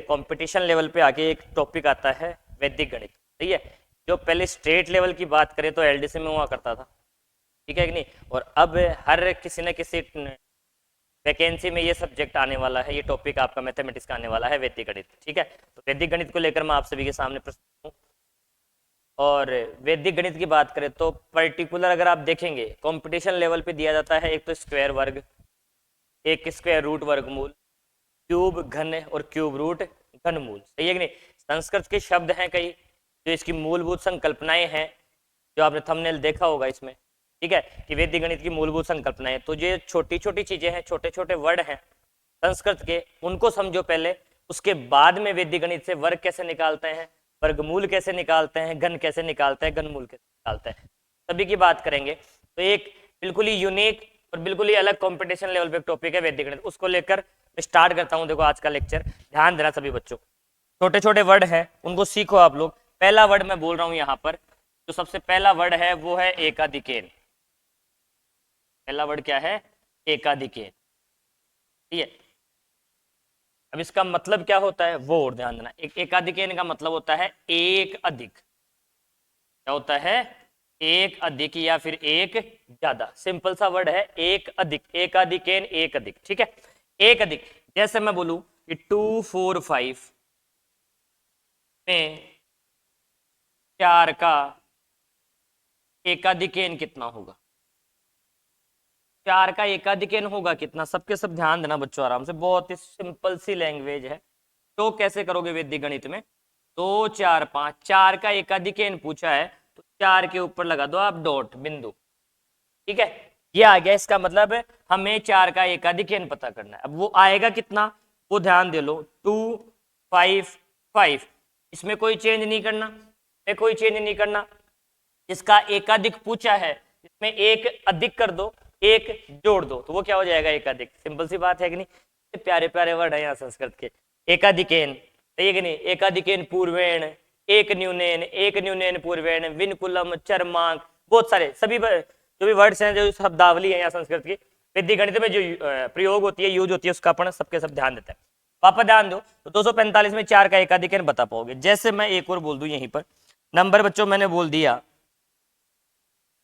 Competition level पे आके एक टॉपिक आता है वैदिक गणित, सही है। जो पहले स्टेट लेवल की बात करें तो एलडीसी में हुआ करता था, ठीक है कि नहीं, और अब हर किसी न किसी वैकेंसी में ये सब्जेक्ट आने वाला है, ये टॉपिक आपका मैथमेटिक्स का आने वाला है, वैदिक गणित, ठीक है। तो वैदिक गणित को लेकर मैं आप सभी के सामने प्रस्तुत हूँ। और वैदिक गणित की बात करें तो पर्टिकुलर अगर आप देखेंगे कंपटीशन लेवल पे दिया जाता है, एक तो स्क्वायर वर्ग, एक स्क्वायर रूट वर्गमूल, क्यूब घन और क्यूब रूट घनमूल, सही है कि नहीं। संस्कृत के शब्द हैं कई, जो इसकी मूलभूत संकल्पनाएं हैं, जो आपने थंबनेल देखा होगा इसमें, ठीक है, कि वैदिक गणित की मूलभूत संकल्पनाएं। तो ये छोटी छोटी चीजें हैं, छोटे छोटे वर्ड हैं संस्कृत के, उनको समझो पहले, उसके बाद में वैदिक गणित से वर्ग कैसे निकालते हैं, वर्गमूल कैसे निकालते हैं, घन कैसे निकालते हैं, घनमूल कैसे निकालते हैं, सभी की बात करेंगे। तो एक बिल्कुल ही यूनिक और बिल्कुल ही अलग कंपटीशन लेवल पे टॉपिक है वैदिक गणित, उसको लेकर मैं स्टार्ट करता हूं। देखो आज का लेक्चर ध्यान देना सभी बच्चों, छोटे छोटे वर्ड हैं उनको सीखो आप लोग। पहला वर्ड मैं बोल रहा हूं यहाँ पर, जो सबसे पहला वर्ड है वो है एकाधिकेन। पहला वर्ड क्या है? एकाधिकेन, ठीक है। अब इसका मतलब क्या होता है वो और ध्यान देना। एकाधिकेन का मतलब होता है एक अधिक, क्या होता है? एक अधिक या फिर एक ज्यादा, सिंपल सा वर्ड है एक अधिक, एकाधिकेन एक अधिक, ठीक है। एक अधिक, जैसे मैं बोलूं कि 2 4 5 में 4 का एकाधिकेन कितना होगा? 4 का एकाधिकेन होगा कितना? सबके सब ध्यान देना बच्चों आराम से, बहुत ही सिंपल सी लैंग्वेज है। तो कैसे करोगे वैदिक गणित में? 2 4 5, 4 का एकाधिकेन पूछा है तो 4 के ऊपर लगा दो आप डॉट, बिंदु, ठीक है। ये आ गया, इसका मतलब है हमें 4 का एकाधिकेन पता करना है। अब वो आएगा कितना वो ध्यान दे लो, 2 5 5, इसमें कोई चेंज नहीं करना, कोई चेंज नहीं करना। इसका एकाधिक पूछा है, इसमें एक अधिक कर दो, एक जोड़ दो, तो वो क्या हो जाएगा? एकाधिक। सिंपल सी बात है कि नहीं। प्यारे प्यारे वर्ड है यहाँ संस्कृत के। एकाधिकेन, सही है कि नहीं। एकाधिकेन पूर्वेण, एक न्यूनेन, एक न्यूनेन पूर्वेण, विनकुलम, चरमांक, बहुत सारे सभी जो भी वर्ड्स हैं, जो शब्दावली है यहाँ संस्कृत की, वैदिक गणित में जो प्रयोग होती है, यूज होती है, उसका अपन सबके सब ध्यान देते हैं। वापस ध्यान दो, तो 245 में 4 का एकाधिकेन बता पाओगे। जैसे मैं एक और बोल दूं यहीं पर नंबर बच्चों, मैंने बोल दिया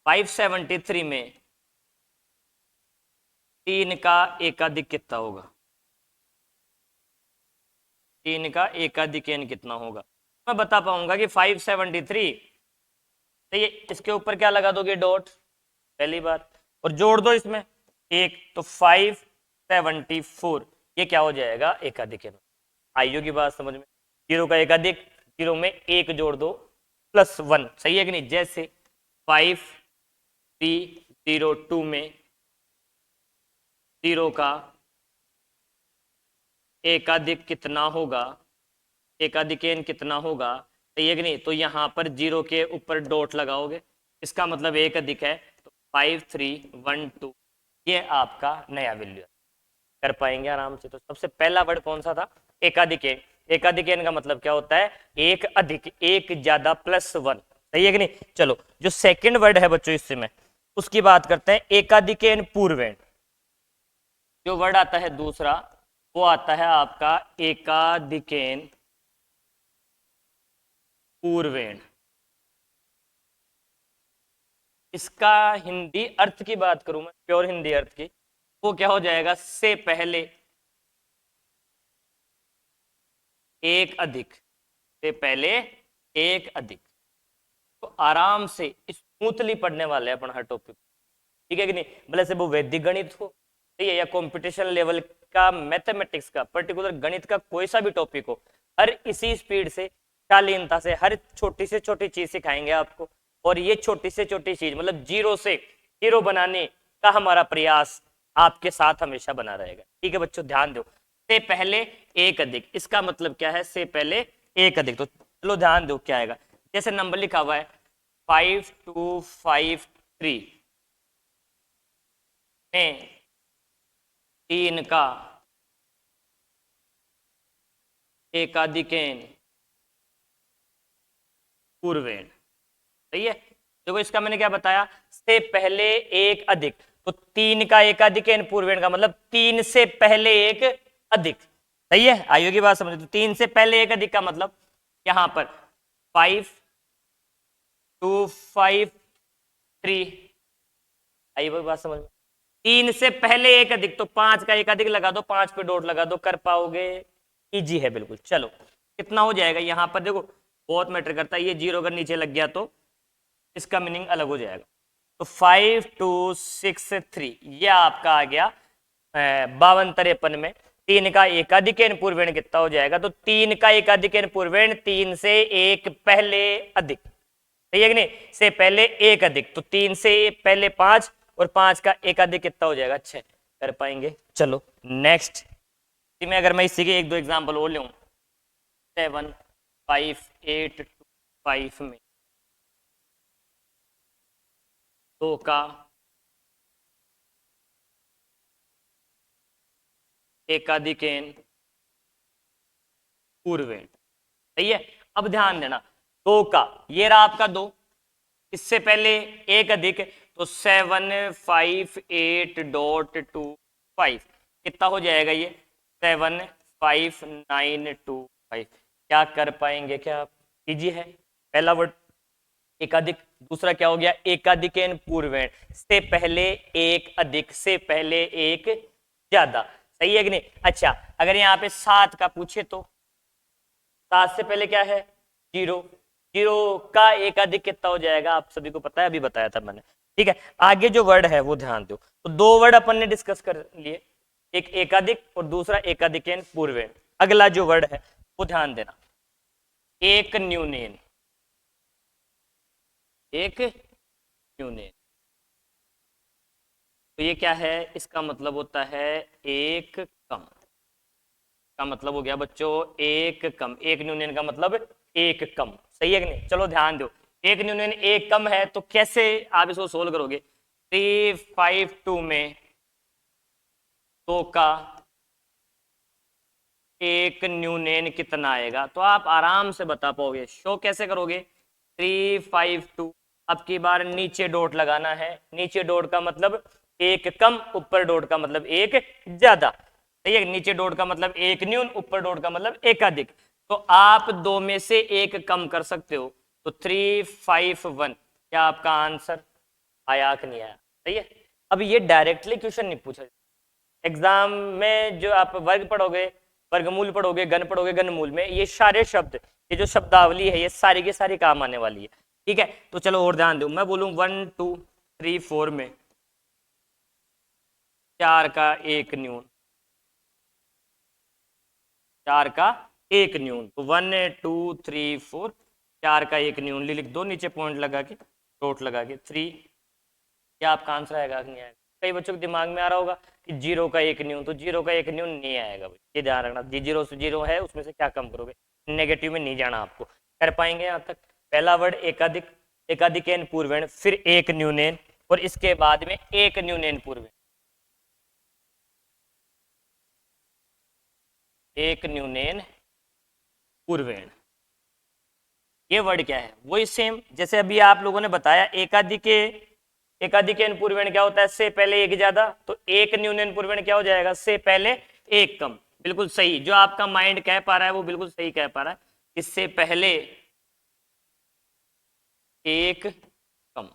573 में 3 का एकाधिक कितना होगा? 3 का एकाधिकेन कितना होगा? मैं बता पाऊंगा कि 573, तो ये इसके ऊपर क्या लगा दोगे? डॉट, पहली बार, और जोड़ दो इसमें एक, तो 574, ये क्या हो जाएगा? एकाधिकेन। आइयो की बात समझ में? जीरो का एकाधिक, जीरो में एक जोड़ दो +1, सही है कि नहीं। जैसे 5302 में 0 का एकाधिक कितना होगा? एकाधिकेन कितना होगा, सही है कि नहीं। तो यहाँ पर 0 के ऊपर डॉट लगाओगे, इसका मतलब एक अधिक है, तो 5312, ये आपका नया वैल्यू है। कर पाएंगे आराम से। तो सबसे पहला वर्ड कौन सा था? एकाधिकेन। एकाधिकेन का मतलब क्या होता है? एक अधिक, एक ज्यादा +1, सही है कि नहीं। चलो, जो सेकंड वर्ड है बच्चों इससे में उसकी बात करते हैं, एकाधिकेन पूर्वेण। जो वर्ड आता है दूसरा वो आता है आपका एकाधिकेन पूर्वेण। इसका हिंदी अर्थ की बात करूं मैं, प्योर हिंदी अर्थ की, वो क्या हो जाएगा? से पहले एक अधिक, से पहले एक अधिक। तो आराम से स्मूथली पढ़ने वाले हैं अपन हर टॉपिक, ठीक है कि नहीं। भले से वो वैदिक गणित हो, ठीक है, या कंपटीशन लेवल का मैथमेटिक्स का पर्टिकुलर गणित का कोई सा भी टॉपिक हो, हर इसी स्पीड से, शालीनता से, हर छोटी से छोटी चीज सिखाएंगे आपको। और ये छोटी से छोटी चीज मतलब जीरो से हीरो बनाने का हमारा प्रयास आपके साथ हमेशा बना रहेगा, ठीक है बच्चों। ध्यान दो, से पहले एक अधिक, इसका मतलब क्या है? से पहले एक अधिक। तो चलो ध्यान दो क्या आएगा। जैसे नंबर लिखा हुआ है 5253 में 3 का एकाधिकेन पूर्वेण, सही है। देखो इसका मैंने क्या बताया? से पहले एक अधिक, तो 3 का एकाधिकेन पूर्वेण का मतलब 3 से पहले एक अधिक, सही है, आई होगी बात समझ। तो 3 से पहले एक अधिक का मतलब यहां पर 5 2 5 3, आई होगी बात समझ में। 3 से पहले एक अधिक, तो 5 का एक अधिक लगा दो, 5 पे डॉट लगा दो, कर पाओगे, इजी है बिल्कुल। चलो कितना हो जाएगा यहां पर, देखो बहुत मैटर करता है, ये 0 अगर नीचे लग गया तो इसका मीनिंग अलग हो जाएगा। तो 5 2 6 3 ये आपका आ गया 52 में। 3 का एकाधिक पूर्वेण कितना हो जाएगा, तो 3 का एकाधिक पूर्वेण 3 से एक पहले अधिक, सही है कि नहीं, से पहले एक अधिक, तो 3 से पहले 5 और 5 का एकाधिक कितना हो जाएगा 6, कर पाएंगे। चलो नेक्स्ट में अगर मैं इसी के एक दो एग्जांपल और लूं, 7 5 8 2 5 में 2 का एकाधिक पूर्वेण, सही है। अब ध्यान देना, 2 का ये रहा आपका 2, इससे पहले एक अधिक, तो 7 5 8 डॉट 2 5 कितना हो जाएगा ये 7 5 9 2 5, क्या कर पाएंगे, क्या इजी है। पहला वर्ड एकाधिक, दूसरा क्या हो गया एकाधिक पूर्वेण, से पहले एक अधिक, से पहले एक ज्यादा, सही है कि नहीं। अच्छा अगर यहाँ पे 7 का पूछे तो 7 से पहले क्या है 0, 0 का एकाधिक कितना हो जाएगा, आप सभी को पता है, अभी बताया था मैंने, ठीक है। आगे जो वर्ड है वो ध्यान दो, तो 2 वर्ड अपन ने डिस्कस कर लिए, एक एकाधिक और दूसरा एकाधिक पूर्वेण। अगला जो वर्ड है वो ध्यान देना, एक न्यूनेन, एक न्यूनेन, तो ये क्या है, इसका मतलब होता है एक कम, का मतलब हो गया बच्चों एक कम, एक न्यूनयन का मतलब एक कम, सही है कि नहीं। चलो ध्यान दो, एक न्यूनयन एक कम है तो कैसे आप इसको सोल्व करोगे, 3 5 2 में 2 का एक न्यूनयन कितना आएगा, तो आप आराम से बता पाओगे। शो कैसे करोगे, 3 5 2, अब की बार नीचे डॉट लगाना है, नीचे डॉट का मतलब एक कम, ऊपर डॉट का मतलब एक ज्यादा, सही है। नीचे डॉट का मतलब एक न्यून, ऊपर डॉट का मतलब एक अधिक, तो आप दो में से एक कम कर सकते हो, तो 3 5 1, क्या आपका आंसर आया कि नहीं आया, सही है। अब ये डायरेक्टली क्वेश्चन नहीं पूछा, एग्जाम में जो आप वर्ग पढ़ोगे, वर्गमूल पढ़ोगे, घन पढ़ोगे, घनमूल में ये सारे शब्द, ये जो शब्दावली है ये सारी के सारी काम आने वाली है, ठीक है। तो चलो और ध्यान दो, मैं बोलूं 1 2 3 4 में 4 का एक न्यून, 4 का एक न्यून, तो 1 2 3 4, 4 का एक न्यून लिख दो, नीचे पॉइंट लगा के डॉट लगा के 3, क्या आपका आंसर आएगा कि नहीं आएगा। कई बच्चों के दिमाग में आ रहा होगा कि 0 का एक न्यून, तो 0 का एक न्यून नहीं आएगा भाई, ये ध्यान रखना, 0 से 0 है उसमें से क्या कम करोगे, नेगेटिव में नहीं जाना आपको। कर पाएंगे यहाँ तक। पहला वर्ड एकाधिक, एकाधिक पूर्वेण, फिर एक न्यूनेन, और इसके बाद में एक न्यूनेन पूर्वेण, एक न्यूनेन पूर्वेण, ये वर्ड क्या है, वही सेम जैसे अभी आप लोगों ने बताया, एकाधिक, एकाधिक पूर्वेण क्या होता है, से पहले एक ज्यादा, तो एक न्यूनन पूर्वेण क्या हो जाएगा, से पहले एक कम, बिल्कुल सही, जो आपका माइंड कह पा रहा है वो बिल्कुल सही कह पा रहा है, इससे पहले एक कम।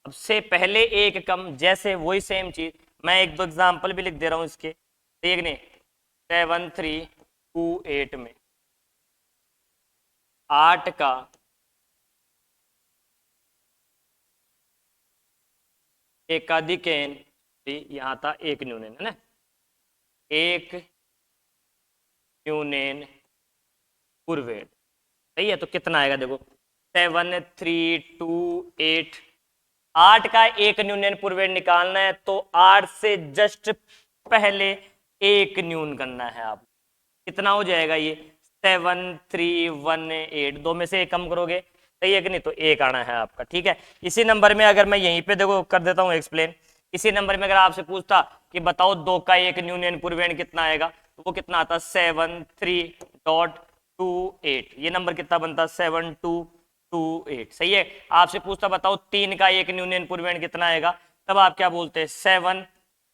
अब से पहले एक कम, जैसे वही सेम चीज, मैं एक दो एग्जाम्पल भी लिख दे रहा हूं इसके, देखने 7 3 2 8 में 8 का एकाधिक यहाँ था एक न्यूनन, है ना, एक न्यूनन पूर्वेण, सही है। तो कितना आएगा देखो, 7 3 2 8, 8 का एक न्यूनन पूर्वेण निकालना है, तो 8 से जस्ट पहले एक न्यून करना है आप, कितना हो जाएगा ये 7 3 1 8, दो में से एक कम करोगे, सही है कि नहीं, तो एक आना है आपका, ठीक है। इसी नंबर में अगर मैं यहीं पे देखो कर देता हूं एक्सप्लेन, इसी नंबर में अगर आपसे पूछता कि बताओ 2 का एक न्यूनन पूर्वेण कितना आएगा, तो वो कितना आता 7 3 डॉट 2 8, ये नंबर कितना बनता 7 2 2 8, सही है। आपसे पूछता बताओ 3 का एक न्यूनन पूर्वेण कितना आएगा, तब आप क्या बोलते हैं 7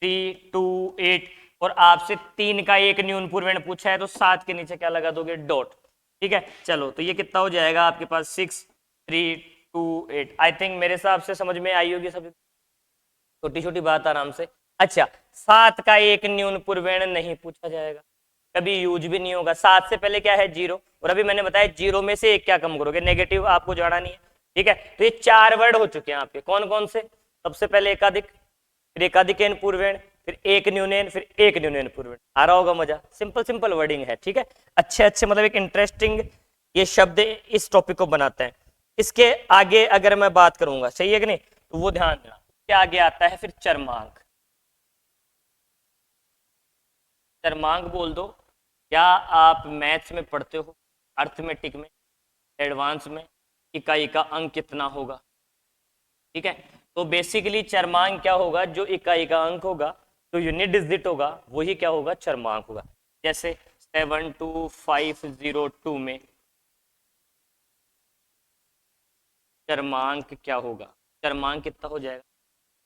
3 2 8, और आपसे 3 का एक न्यून पूर्वेण पूछा है तो 7 के नीचे क्या लगा दोगे, डॉट। ठीक है, चलो तो ये कितना हो जाएगा आपके पास 6 3 2 8। आई थिंक मेरे हिसाब से समझ में आई होगी सभी, छोटी छोटी बात आराम से। अच्छा, 7 का एक न्यून पूर्वेण नहीं पूछा जाएगा, कभी यूज भी नहीं होगा। 7 से पहले क्या है, 0, और अभी मैंने बताया 0 में से एक क्या कम करोगे, नेगेटिव, आपको जाना नहीं है। ठीक है, तो ये 4 वर्ड हो चुके हैं आपके, कौन कौन से, सबसे पहले एकाधिक, फिर एकाधिकेन पूर्वेण, फिर एक न्यूनेन, फिर एक न्यूनेन पूर्वेण। आ रहा होगा मजा, सिंपल सिंपल वर्डिंग है। ठीक है, अच्छे अच्छे, मतलब एक इंटरेस्टिंग ये शब्द इस टॉपिक को बनाते हैं। इसके आगे अगर मैं बात करूंगा, सही है कि नहीं, तो वो ध्यान देना, क्या आगे आता है फिर चरमांक। चरमांक बोल दो। क्या आप मैथ्स में पढ़ते हो, अर्थमेटिक में, एडवांस में, इकाई का अंक कितना होगा। ठीक है, तो बेसिकली चरमांक क्या होगा, जो इकाई का अंक होगा, जो यूनिट डिजिट होगा, वही क्या होगा, चरमांक होगा। जैसे 72502 में चरमांक क्या होगा, चरमांक कितना हो जाएगा,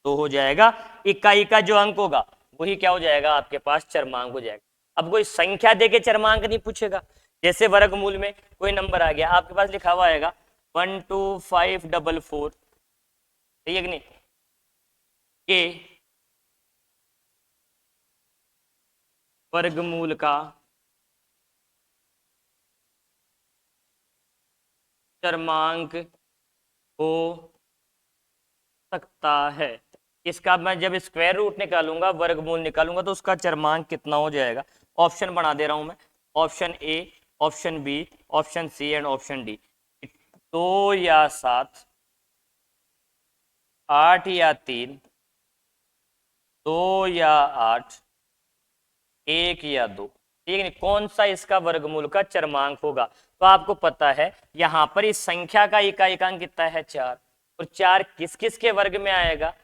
तो हो जाएगा इकाई का जो अंक होगा वही क्या हो जाएगा आपके पास, चरमांक हो जाएगा। अब कोई संख्या देके चरमांक नहीं पूछेगा, जैसे वर्गमूल में कोई नंबर आ गया आपके पास लिखा हुआ आएगा 12544, सही है कि नहीं, के वर्गमूल का चरमांक हो सकता है। इसका मैं जब स्क्वायर रूट निकालूंगा, वर्गमूल निकालूंगा, तो उसका चरमांक कितना हो जाएगा। ऑप्शन बना दे रहा हूं मैं, option A, option B, option C and option D. 2 या 7, 8 या 3, 2 या 8, 1 या 2। ठीक है, कौन सा इसका वर्गमूल का चरमांक होगा। तो आपको पता है यहां पर इस संख्या का इकाई का अंक कितना है, 4, और 4 किस किस के वर्ग में आएगा,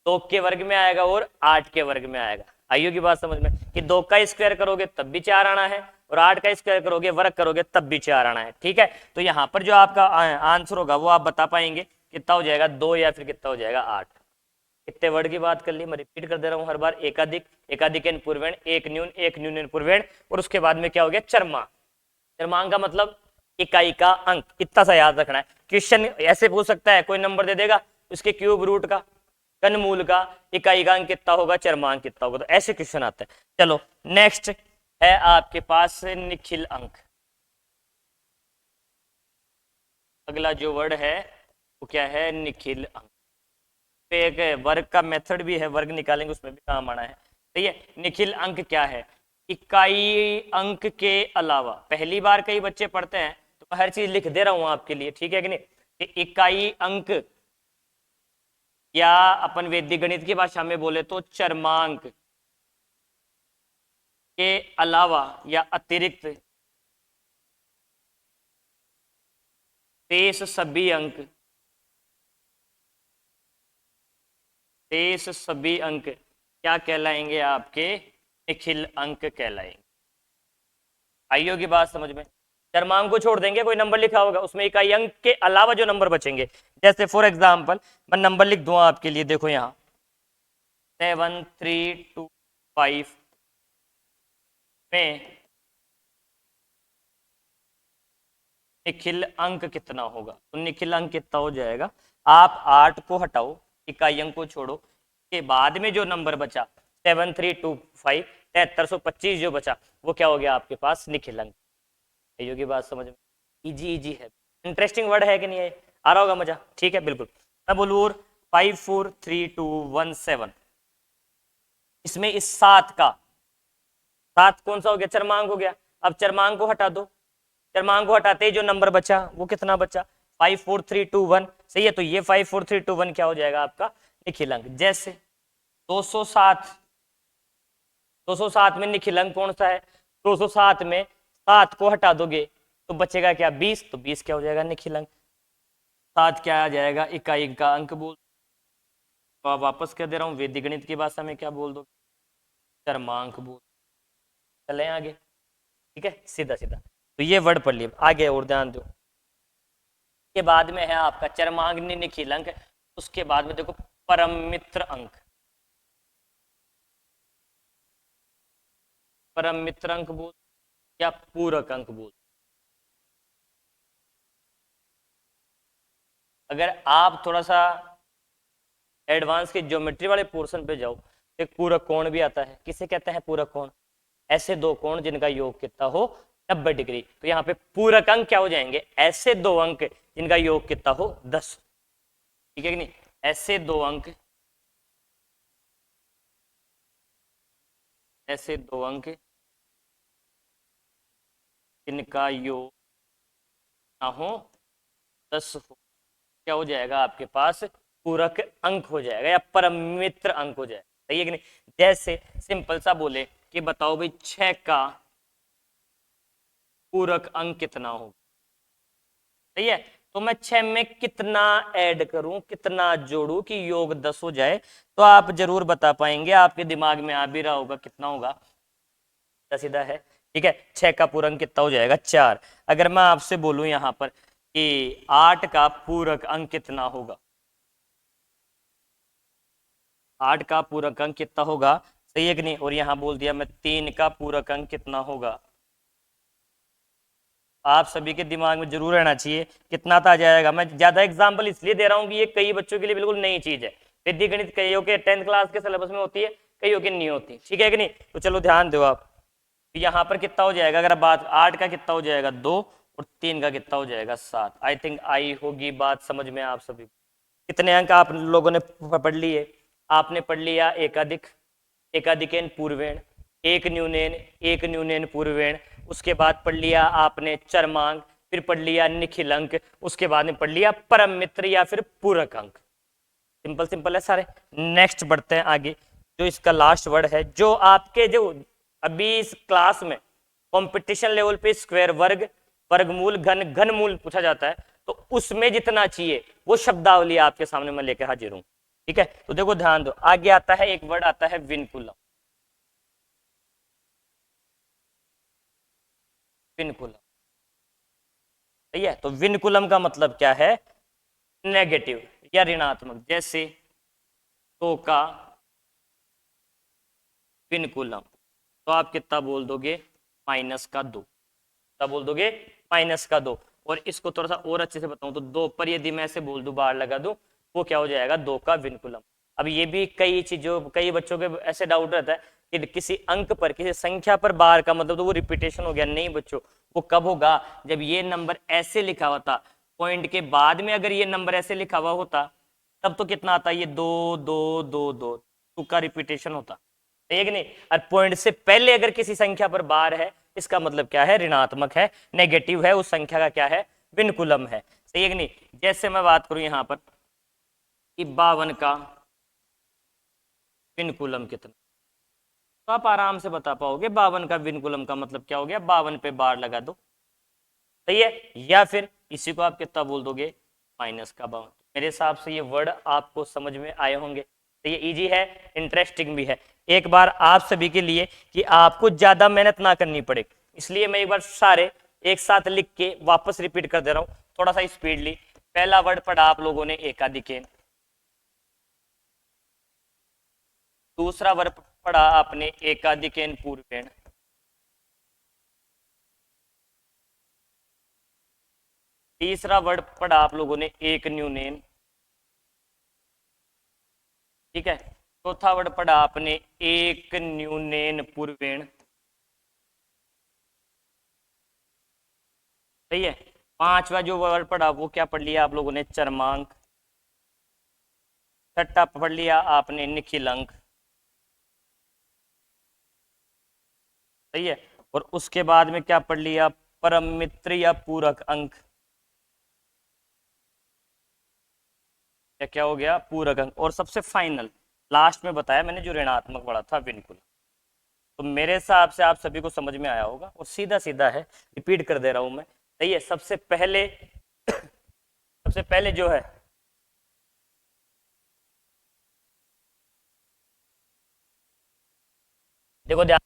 2 के वर्ग में आएगा और 8 के वर्ग में आएगा। आइयो की बात समझ में, कि 2 का स्क्वायर करोगे तब भी 4 आना है, और 8 का स्क्वायर करोगे, वर्ग करोगे तब भी 4 आना है। ठीक है, तो यहाँ पर जो आपका आंसर होगा वो आप बता पाएंगे कितना हो जाएगा, 2 या फिर कितना हो जाएगा, 8। कितने वर्ड की बात कर ली, मैं रिपीट कर दे रहा हूं हर बार, एकाधिक, एकाधिक पूर्वेण, एक न्यून पूर्वेण, और उसके बाद में क्या हो गया, चरमांक। चरमांक का मतलब इकाई का अंक, इतना सा याद रखना है। क्वेश्चन ऐसे पूछ सकता है, कोई नंबर दे देगा, उसके क्यूब रूट का, घनमूल का, इकाई का अंक कितना होगा, चरमांक कितना होगा, तो ऐसे क्वेश्चन आते हैं। चलो नेक्स्ट है आपके पास निखिल अंक। अगला जो वर्ड है वो क्या है, निखिल अंक। एक वर्ग का मेथड भी है, वर्ग निकालेंगे उसमें भी काम आना है। सही है, निखिल अंक क्या है, इकाई अंक के अलावा। पहली बार कई बच्चे पढ़ते हैं तो हर चीज लिख दे रहा हूं आपके लिए, ठीक है कि नहीं, कि इकाई अंक, या अपन वैदिक गणित की भाषा में बोले तो चरमांक के अलावा या अतिरिक्त शेष सभी अंक, शेष सभी अंक क्या कहलाएंगे आपके, निखिल अंक कहलाएंगे। आइयो की बात समझ में, चरमांक को छोड़ देंगे, कोई नंबर लिखा होगा उसमें इकाई अंक के अलावा जो नंबर बचेंगे, जैसे फॉर एग्जांपल मैं नंबर लिख दूं आपके लिए, देखो यहाँ 7325 में निखिल अंक कितना होगा, तो निखिल अंक कितना हो जाएगा, आप 8 को हटाओ, इकाई अंक को छोड़ो, के बाद में जो नंबर बचा 7325, 7325 जो बचा वो क्या हो गया आपके पास, निखिल अंक। ये की बात समझ में, इजी इजी है, इंटरेस्टिंग वर्ड है कि नहीं है, आ रहा होगा मजा। ठीक है, बिल्कुल। मैं बोलूँ 543217, इसमें इस 7 का, 7 कौन सा हो गया, चरमांक हो गया। अब चरमांक को हटा दो, चरमांक को हटाते ही जो नंबर बचा वो कितना बचा, 54321। सही है, तो ये 54321 क्या हो जाएगा आपका, निखिल अंक। जैसे 207, 207 में निखिल अंक कौन सा है, 207 में 7 को हटा दोगे तो बचेगा क्या, 20, तो 20 क्या हो जाएगा, निखिल अंक। 7 क्या आ जाएगा, इकाई का अंक बोल, तो आप वापस कह दे रहा हूँ वैदिक गणित की भाषा में क्या बोल दो, चरमांक बोल। चले आगे, ठीक है, सीधा सीधा। तो ये वर्ड पढ़ लिए, आगे और ध्यान दो। के बाद में है आपका चरमांक निखिल अंक, उसके बाद में देखो परम मित्र अंक। परम मित्र अंक बोल या पूरक अंक बोल। अगर आप थोड़ा सा एडवांस के ज्योमेट्री वाले पोर्शन पे जाओ, एक पूरक कोण भी आता है। किसे कहते हैं पूरक कोण? ऐसे दो कोण जिनका योग कितना हो 90 डिग्री। तो यहाँ पे पूरक अंक क्या हो जाएंगे? ऐसे दो अंक जिनका योग कितना हो 10। ठीक है कि नहीं? ऐसे दो अंक, ऐसे दो अंक जिनका योग ना हो 10 हो, क्या हो जाएगा आपके पास? पूरक अंक हो जाएगा या परम मित्र अंक हो जाएगा। सही है कि नहीं? जैसे सिंपल सा बोले कि बताओ भाई 6 का पूरक अंक कितना हो। सही है? तो मैं 6 में कितना ऐड करूं, कितना जोड़ूं कि योग 10 हो जाए? तो आप जरूर बता पाएंगे, आपके दिमाग में आ भी रहा होगा कितना होगा। सीधा है। ठीक है, 6 का पूरक कितना हो जाएगा? 4। अगर मैं आपसे बोलूं यहां पर कि 8 का पूरक अंक कितना होगा, 8 का पूरक अंक कितना होगा? सही है कि नहीं? और यहां बोल दिया मैं 3 का पूरक अंक कितना होगा। आप सभी के दिमाग में जरूर रहना चाहिए कितना था आ जाएगा। मैं ज्यादा एग्जांपल इसलिए दे रहा हूँ कि ये कई बच्चों के लिए बिल्कुल नई चीज है। वैदिक गणित कईयों के 10th क्लास के सिलेबस में होती है, कईयों की नहीं होती। ठीक है कि नहीं? तो चलो ध्यान दो आप। यहाँ पर कितना हो जाएगा? अगर बात 8 का कितना हो जाएगा 2, और 3 का कितना हो जाएगा 7। आई थिंक आई होगी बात समझ में आप सभी। कितने अंक आप लोगों ने पढ़ लिए? आपने पढ़ लिया एकाधिक, एकाधिकेन पूर्वेण, एक न्यूनेन, एक न्यूनेन पूर्वेण। उसके बाद पढ़ लिया आपने चरमांक, फिर पढ़ लिया निखिल अंक, उसके बाद में पढ़ लिया परम मित्र या फिर पूरक अंक। सिंपल सिंपल है सारे। नेक्स्ट बढ़ते हैं आगे। जो इसका लास्ट वर्ड है, जो आपके जो अभी इस क्लास में कंपटीशन लेवल पे स्क्वायर वर्ग, वर्गमूल, घन, घनमूल पूछा जाता है, तो उसमें जितना चाहिए वो शब्दावली आपके सामने मैं लेकर हाजिर हूं। ठीक है? तो देखो ध्यान दो, आगे आता है एक वर्ड आता है विनकुलम। विनकुलम। सही है? तो विनकुलम का मतलब क्या है? नेगेटिव या ऋणात्मक। जैसे तो का विनकुलम, तो आप कितना बोल दोगे? -2। कितना बोल दोगे? -2। और इसको थोड़ा सा और अच्छे से बताऊं तो 2 पर यदि मैं ऐसे बोल दूं, बार लगा दूं, वो क्या हो जाएगा? 2 का विनकुलम। अब ये भी कई चीजों, कई बच्चों के ऐसे डाउट रहता है कि किसी अंक पर, किसी संख्या पर बार का मतलब तो वो रिपीटेशन हो गया। नहीं बच्चों, वो कब होगा? जब ये नंबर ऐसे लिखा हुआ था, पॉइंट के बाद में अगर ये नंबर ऐसे लिखा हुआ होता, तब तो कितना आता? ये 2 2 2 2, 2 का रिपीटेशन होता। ठीक नहीं? और पॉइंट से पहले अगर किसी संख्या पर बार है, इसका मतलब क्या है? ऋणात्मक है, नेगेटिव है, उस संख्या का क्या है? विनकुलम है। सही है कि नहीं? जैसे मैं बात करूं यहां पर कि 52 का विनकुलम कितना, तो आप आराम से बता पाओगे 52 का विनकुलम का मतलब क्या हो गया? 52 पे बार लगा दो। सही है? या फिर इसी को आप कितना बोल दोगे? -52। मेरे हिसाब से ये वर्ड आपको समझ में आए होंगे। तो ये इजी है, इंटरेस्टिंग भी है। एक बार आप सभी के लिए कि आपको ज्यादा मेहनत ना करनी पड़े, इसलिए मैं एक बार सारे एक साथ लिख के वापस रिपीट कर दे रहा हूं, थोड़ा सा स्पीडली। पहला वर्ड पढ़ा आप लोगों ने एकाधिकेन, दूसरा वर्ड पढ़ा आपने एकाधिकेन पूर्वेण, तीसरा वर्ड पढ़ा आप लोगों ने एक न्यूनेन। ठीक है? चौथा वर्ड पढ़ा आपने एक न्यूनेन पूर्वेण। सही है? पांचवा जो वर्ड पढ़ा वो क्या पढ़ लिया आप लोगों ने? चरमांक। छठा पढ़ लिया आपने निखिल अंक। सही है? और उसके बाद में क्या पढ़ लिया? परम मित्र या पूरक अंक। क्या क्या हो गया? पूरक अंक। और सबसे फाइनल लास्ट में बताया मैंने जो ऋणात्मक पढ़ा था, विनकुल। तो मेरे हिसाब से आप सभी को समझ में आया होगा, और सीधा सीधा है, रिपीट कर दे रहा हूं मैं। सही है? सबसे पहले जो है, देखो ध्यान